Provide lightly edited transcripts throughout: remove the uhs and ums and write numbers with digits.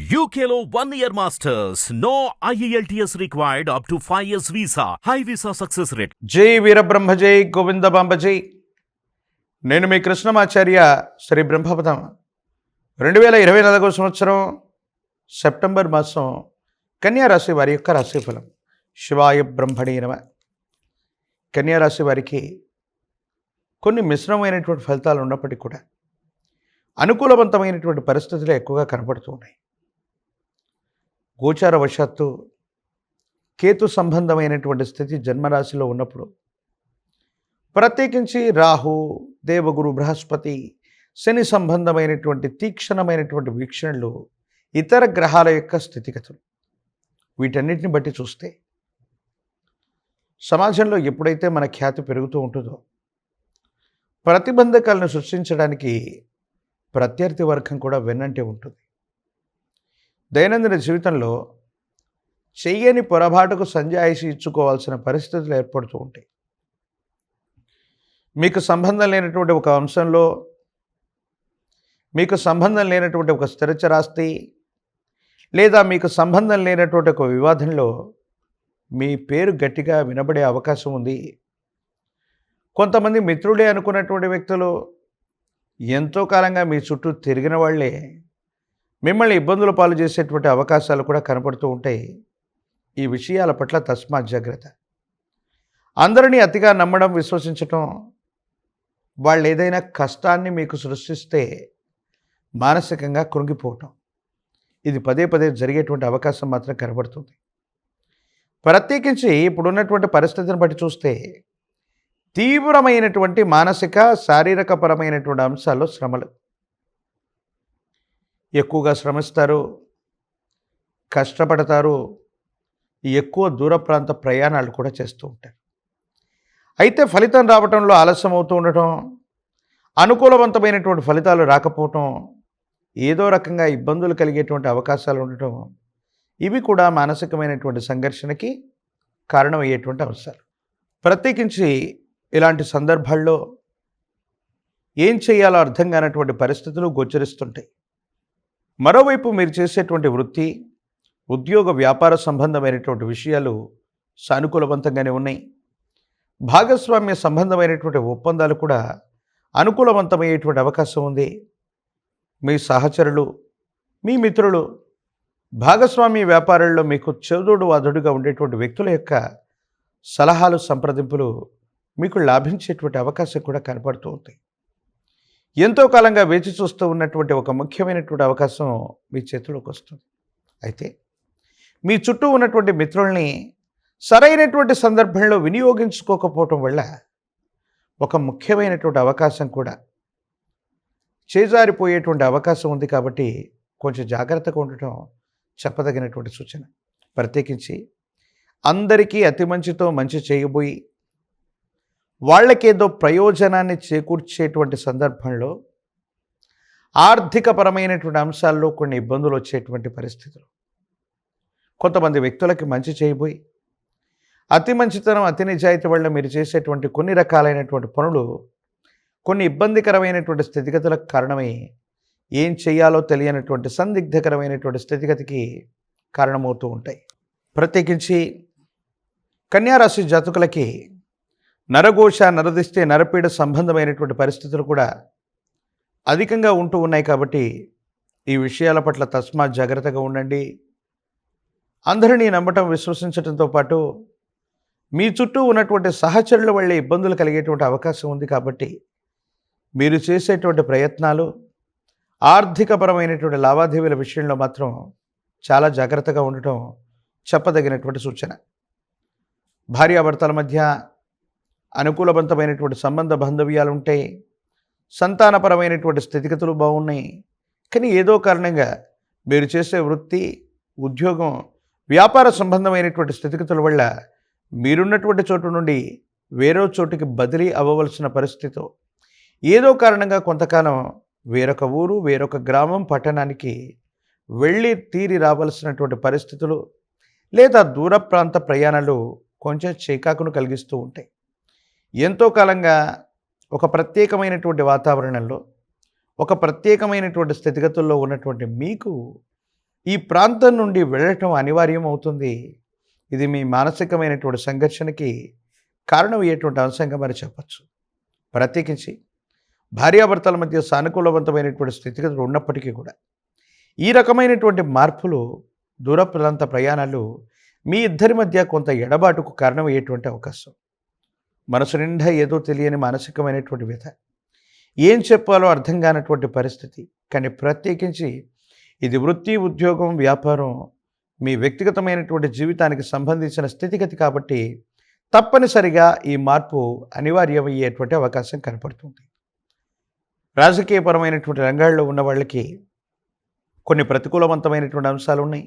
UKLO 1 year masters. No IELTS required up to 5 years visa. High visa success rate. జై వీరబ్రహ్మ జై గోవిందబాంబ జై. నేను మీ కృష్ణమాచార్య శ్రీ బ్రహ్మపదం. 2024 సంవత్సరం సెప్టెంబర్ మాసం కన్యారాశి వారి యొక్క రాశిఫలం. శివాయ బ్రహ్మణే నమః. కన్యారాశి వారికి కొన్ని మిశ్రమమైనటువంటి ఫలితాలు ఉన్నప్పటికీ కూడా అనుకూలవంతమైనటువంటి పరిస్థితులు ఎక్కువగా కనపడుతూ ఉన్నాయి. గోచారవశాత్తు కేతు సంబంధమైనటువంటి స్థితి జన్మరాశిలో ఉన్నప్పుడు, ప్రత్యేకించి రాహు, దేవగురు, బృహస్పతి, శని సంబంధమైనటువంటి తీక్షణమైనటువంటి వీక్షణలు, ఇతర గ్రహాల యొక్క స్థితిగతులు, వీటన్నిటిని బట్టి చూస్తే సమాజంలో ఎప్పుడైతే మన ఖ్యాతి పెరుగుతూ ఉంటుందో, ప్రతిబంధకాలను సృష్టించడానికి ప్రత్యర్థి వర్గం కూడా వెన్నంటే ఉంటుంది. దైనందిన జీవితంలో చెయ్యని పొరపాటుకు సంజాయిషి ఇచ్చుకోవాల్సిన పరిస్థితులు ఏర్పడుతూ ఉంటాయి. మీకు సంబంధం లేనటువంటి ఒక అంశంలో, మీకు సంబంధం లేనటువంటి ఒక స్థిరచరాస్తి, లేదా మీకు సంబంధం లేనటువంటి ఒక వివాదంలో మీ పేరు గట్టిగా వినబడే అవకాశం ఉంది. కొంతమంది మిత్రులే అనుకున్నటువంటి వ్యక్తులు ఎంతో కాలంగా మీ చుట్టూ తిరిగిన వాళ్ళే మిమ్మల్ని ఇబ్బందుల పాలు చేసేటువంటి అవకాశాలు కూడా కనపడుతూ ఉంటాయి. ఈ విషయాల పట్ల తస్మాత్ జాగ్రత్త. అందరినీ అతిగా నమ్మడం, విశ్వసించటం, వాళ్ళు ఏదైనా కష్టాన్ని మీకు సృష్టిస్తే మానసికంగా కృంగిపోవటం, ఇది పదే పదే జరిగేటువంటి అవకాశం మాత్రం కనబడుతుంది. ప్రత్యేకించి ఇప్పుడున్నటువంటి పరిస్థితిని బట్టి చూస్తే తీవ్రమైనటువంటి మానసిక, శారీరకపరమైనటువంటి అంశాల్లో శ్రమలు ఎక్కువగా శ్రమిస్తారు, కష్టపడతారు, ఎక్కువ దూర ప్రాంత ప్రయాణాలు కూడా చేస్తూ ఉంటారు. అయితే ఫలితం రావటంలో ఆలస్యం అవుతూ ఉండటం, అనుకూలవంతమైనటువంటి ఫలితాలు రాకపోవటం, ఏదో రకంగా ఇబ్బందులు కలిగేటువంటి అవకాశాలు ఉండటం, ఇవి కూడా మానసికమైనటువంటి సంఘర్షణకి కారణమయ్యేటువంటి అంశాలు. ప్రత్యేకించి ఇలాంటి సందర్భాల్లో ఏం చేయాలో అర్థం కానటువంటి పరిస్థితులు గోచరిస్తుంటాయి. మరోవైపు మీరు చేసేటువంటి వృత్తి, ఉద్యోగ, వ్యాపార సంబంధమైనటువంటి విషయాలు సానుకూలవంతంగానే ఉన్నాయి. భాగస్వామ్య సంబంధమైనటువంటి ఒప్పందాలు కూడా అనుకూలవంతమయ్యేటువంటి అవకాశం ఉంది. మీ సహచరులు, మీ మిత్రులు, భాగస్వామ్య వ్యాపారాల్లో మీకు చెదుడు వాదుడుగా ఉండేటువంటి వ్యక్తుల యొక్క సలహాలు, సంప్రదింపులు మీకు లాభించేటువంటి అవకాశం కూడా కనపడుతూ ఉంటాయి. ఎంతో కాలంగా వేచి చూస్తూ ఉన్నటువంటి ఒక ముఖ్యమైనటువంటి అవకాశం మీ చేతిలోకి వస్తుంది. అయితే మీ చుట్టూ ఉన్నటువంటి మిత్రుల్ని సరైనటువంటి సందర్భంలో వినియోగించుకోకపోవటం వల్ల ఒక ముఖ్యమైనటువంటి అవకాశం కూడా చేజారిపోయేటువంటి అవకాశం ఉంది. కాబట్టి కొంచెం జాగ్రత్తగా ఉండటం చెప్పదగినటువంటి సూచన. ప్రత్యేకించి అందరికీ అతి మంచితో మంచి చేయబోయి వాళ్ళకేదో ప్రయోజనాన్ని చేకూర్చేటువంటి సందర్భంలో ఆర్థికపరమైనటువంటి అంశాల్లో కొన్ని ఇబ్బందులు వచ్చేటువంటి పరిస్థితులు, కొంతమంది వ్యక్తులకి మంచి చేయబోయి అతి మంచితనం, అతి నిజాయితీ వల్ల మీరు చేసేటువంటి కొన్ని రకాలైనటువంటి పనులు కొన్ని ఇబ్బందికరమైనటువంటి స్థితిగతులకు కారణమై ఏం చేయాలో తెలియనటువంటి సందిగ్ధకరమైనటువంటి స్థితిగతికి కారణమవుతూ ఉంటాయి. ప్రత్యేకించి కన్యారాశి జాతకులకి నరఘోష, నరదిష్టి, నరపీడ సంబంధమైనటువంటి పరిస్థితులు కూడా అధికంగా ఉంటూ ఉన్నాయి. కాబట్టి ఈ విషయాల పట్ల తస్మాత్ జాగ్రత్తగా ఉండండి. అందరినీ నమ్మటం, విశ్వసించడంతో పాటు మీ చుట్టూ ఉన్నటువంటి సహచరుల వల్ల ఇబ్బందులు కలిగేటువంటి అవకాశం ఉంది. కాబట్టి మీరు చేసేటువంటి ప్రయత్నాలు, ఆర్థికపరమైనటువంటి లావాదేవీల విషయంలో మాత్రం చాలా జాగ్రత్తగా ఉండటం చెప్పదగినటువంటి సూచన. భార్యాభర్తల మధ్య అనుకూలవంతమైనటువంటి సంబంధ బాంధవ్యాలు ఉంటాయి. సంతానపరమైనటువంటి స్థితిగతులు బాగున్నాయి. కానీ ఏదో కారణంగా మీరు చేసే వృత్తి, ఉద్యోగం, వ్యాపార సంబంధమైనటువంటి స్థితిగతుల వల్ల మీరున్నటువంటి చోటు నుండి వేరే చోటుకి బదిలీ అవ్వవలసిన పరిస్థితి, ఏదో కారణంగా కొంతకాలం వేరొక ఊరు, వేరొక గ్రామం, పట్టణానికి వెళ్ళి తీరి రావాల్సినటువంటి పరిస్థితులు, లేదా దూర ప్రాంత ప్రయాణాలు కొంచెం చికాకును కలిగిస్తూ ఉంటాయి. ఎంతో కాలంగా ఒక ప్రత్యేకమైనటువంటి వాతావరణంలో, ఒక ప్రత్యేకమైనటువంటి స్థితిగతుల్లో ఉన్నటువంటి మీకు ఈ ప్రాంతం నుండి వెళ్ళటం అనివార్యం అవుతుంది. ఇది మీ మానసికమైనటువంటి సంఘర్షణకి కారణమయ్యేటువంటి అంశంగా మరి చెప్పచ్చు. ప్రత్యేకించి భార్యాభర్తల మధ్య సానుకూలవంతమైనటువంటి స్థితిగతులు ఉన్నప్పటికీ కూడా ఈ రకమైనటువంటి మార్పులు, దూర ప్రాంత ప్రయాణాలు మీ ఇద్దరి మధ్య కొంత ఎడబాటుకు కారణమయ్యేటువంటి అవకాశం. మనసు నిండా ఏదో తెలియని మానసికమైనటువంటి వ్యథ, ఏం చెప్పాలో అర్థం కానటువంటి పరిస్థితి. కానీ ప్రత్యేకించి ఇది వృత్తి, ఉద్యోగం, వ్యాపారం, మీ వ్యక్తిగతమైనటువంటి జీవితానికి సంబంధించిన స్థితిగతి కాబట్టి తప్పనిసరిగా ఈ మార్పు అనివార్యమయ్యేటువంటి అవకాశం కనపడుతుంది. రాజకీయపరమైనటువంటి రంగాల్లో ఉన్న వాళ్ళకి కొన్ని ప్రతికూలవంతమైనటువంటి అంశాలు ఉన్నాయి.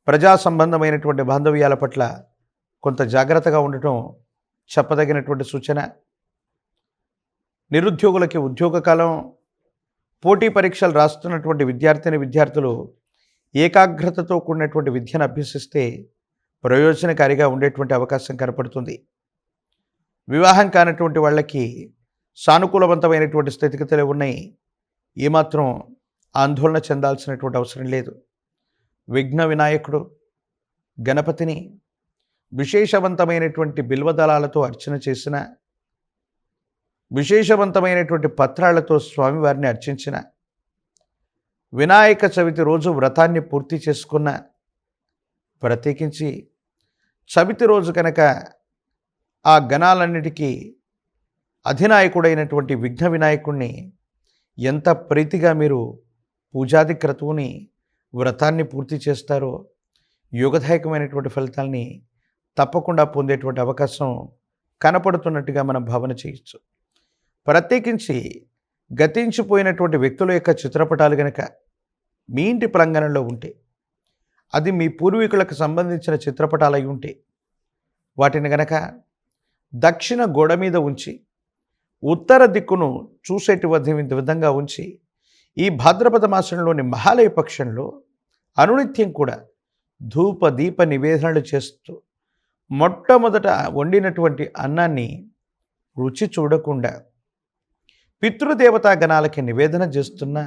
ప్రజా సంబంధమైనటువంటి బాంధవ్యాల పట్ల కొంత జాగ్రత్తగా ఉండటం చెప్పదగినటువంటి సూచన. నిరుద్యోగులకి ఉద్యోగ కాలం, పోటీ పరీక్షలు రాస్తున్నటువంటి విద్యార్థులు ఏకాగ్రతతో కూడినటువంటి విద్యను అభ్యసిస్తే ప్రయోజనకారిగా ఉండేటువంటి అవకాశం కనపడుతుంది. వివాహం కానటువంటి వాళ్ళకి సానుకూలవంతమైనటువంటి స్థితిగతులు ఉన్నాయి. ఏమాత్రం ఆందోళన చెందాల్సినటువంటి అవసరం లేదు. విఘ్న వినాయకుడు గణపతిని విశేషవంతమైనటువంటి బిల్వదళాలతో అర్చన చేసిన, విశేషవంతమైనటువంటి పత్రాలతో స్వామివారిని అర్చించిన, వినాయక చవితి రోజు వ్రతాన్ని పూర్తి చేసుకున్న, ప్రత్యేకించి చవితి రోజు కనుక ఆ గణాలన్నిటికీ అధినాయకుడైనటువంటి విఘ్న వినాయకుడిని ఎంత ప్రీతిగా మీరు పూజాది క్రతువుని, వ్రతాన్ని పూర్తి చేస్తారో యోగదాయకమైనటువంటి ఫలితాల్ని తప్పకుండా పొందేటువంటి అవకాశం కనపడుతున్నట్టుగా మనం భావన చేయొచ్చు. ప్రత్యేకించి గతించిపోయినటువంటి వ్యక్తుల యొక్క చిత్రపటాలు కనుక మీ ఇంటి ప్రాంగణంలో ఉంటే, అది మీ పూర్వీకులకు సంబంధించిన చిత్రపటాలు అయి ఉంటే, వాటిని గనక దక్షిణ గోడ మీద ఉంచి ఉత్తర దిక్కును చూసేటి విధంగా ఉంచి ఈ భాద్రపద మాసంలోని మహాలయ పక్షంలో అనునిత్యం కూడా ధూప దీప నివేదనలు చేస్తూ మొట్టమొదట వండినటువంటి అన్నాన్ని రుచి చూడకుండా పితృదేవతా గణాలకి నివేదన చేస్తున్న,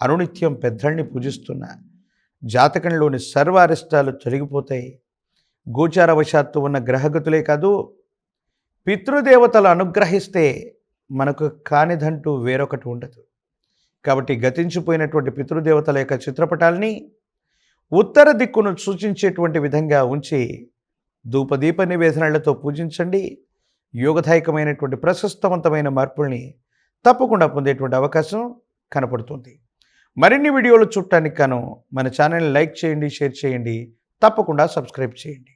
అనునిత్యం పెద్దల్ని పూజిస్తున్న జాతకంలోని సర్వ అరిష్టాలు తొలగిపోతాయి. గోచారవశాత్తు ఉన్న గ్రహగతులే కాదు, పితృదేవతలు అనుగ్రహిస్తే మనకు కానిదంటూ వేరొకటి ఉండదు. కాబట్టి గతించిపోయినటువంటి పితృదేవతల యొక్క చిత్రపటాల్ని ఉత్తర దిక్కును సూచించేటువంటి విధంగా ఉంచి ధూపదీప నివేదనలతో పూజించండి. యోగదాయకమైనటువంటి ప్రశస్తవంతమైన మార్పుల్ని తప్పకుండా పొందేటువంటి అవకాశం కనపడుతుంది. మరిన్ని వీడియోలు చూడటానికి గాను మన ఛానల్ని లైక్ చేయండి, షేర్ చేయండి, తప్పకుండా సబ్స్క్రైబ్ చేయండి.